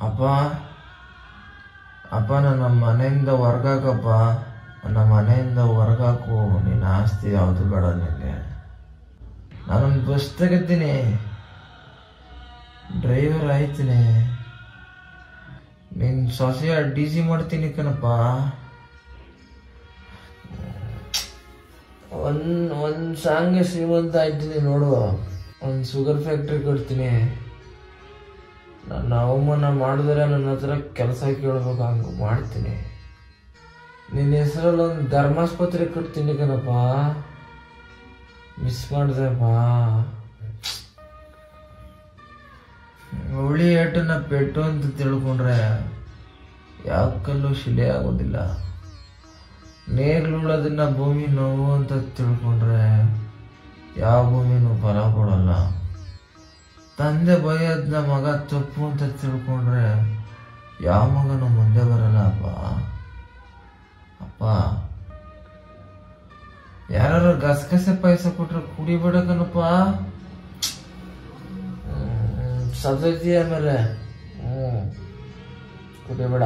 ಅಪ್ಪ ಅಪ್ಪ ನನ್ನ ಮನೆಯಿಂದ ಹೊರ್ಗಾಕಪ್ಪ, ನನ್ನ ಮನೆಯಿಂದ ಹೊರ್ಗಾಕು. ನಿನ್ನ ಆಸ್ತಿ ಯಾವುದು ಬೇಡ ನನಗೆ. ನಾನೊಂದು ಬಸ್ ತೆಗಿತೀನಿ, ಡ್ರೈವರ್ ಆಯ್ತೀನಿ, ನಿನ್ನ ಸೊಸೆಯ DC ಮಾಡ್ತೀನಿ ಕಣಪ್ಪ. ಒಂದು ಸಾಂಗ್ ಶ್ರೀಮಂತ ಆಯ್ತೀನಿ ನೋಡು, ಒಂದು ಶುಗರ್ ಫ್ಯಾಕ್ಟ್ರಿ ಕೊಡ್ತೀನಿ. ನನ್ನ ಅವಮಾನ ಮಾಡಿದ್ರೆ ನನ್ನ ಹತ್ರ ಕೆಲಸ ಕೇಳ್ಬೇಕು, ಹಂಗೆ ಮಾಡ್ತೀನಿ. ನಿನ್ನ ಹೆಸರಲ್ಲಿ ಒಂದು ಧರ್ಮಾಸ್ಪತ್ರೆ ಕೊಡ್ತೀನಿ ಕಣಪ್ಪ, ಮಿಸ್ ಮಾಡ್ದೆಪ್ಪ. ಹುಳಿ ಏಟನ್ನ ಪೆಟ್ಟು ಅಂತ ತಿಳ್ಕೊಂಡ್ರೆ ಯಾವ ಕಲ್ಲು ಶಿಲೆ ಆಗೋದಿಲ್ಲ. ನೇಗ್ಲುಳೋದನ್ನ ಭೂಮಿ ನೋವು ಅಂತ ತಿಳ್ಕೊಂಡ್ರೆ ಯಾವ ಭೂಮಿನೂ ಫಲ ಕೊಡಲ್ಲ. ತಂದೆ ಬೈಯೋದ್ನ ಮಗ ತಪ್ಪು ಅಂತ ತಿಳ್ಕೊಂಡ್ರೆ ಯಾವ ಮಗನೂ ಮುಂದೆ ಬರಲ್ಲ. ಅಪ್ಪ ಯಾರು ಗಸಗಸೆ ಪಾಯಸ ಕೊಟ್ರೆ ಕುಡಿಬೇಡ ಕಣಪ್ಪ, ಸದೈತಿ ಆಮೇಲೆ ಕುಡಿಬೇಡ.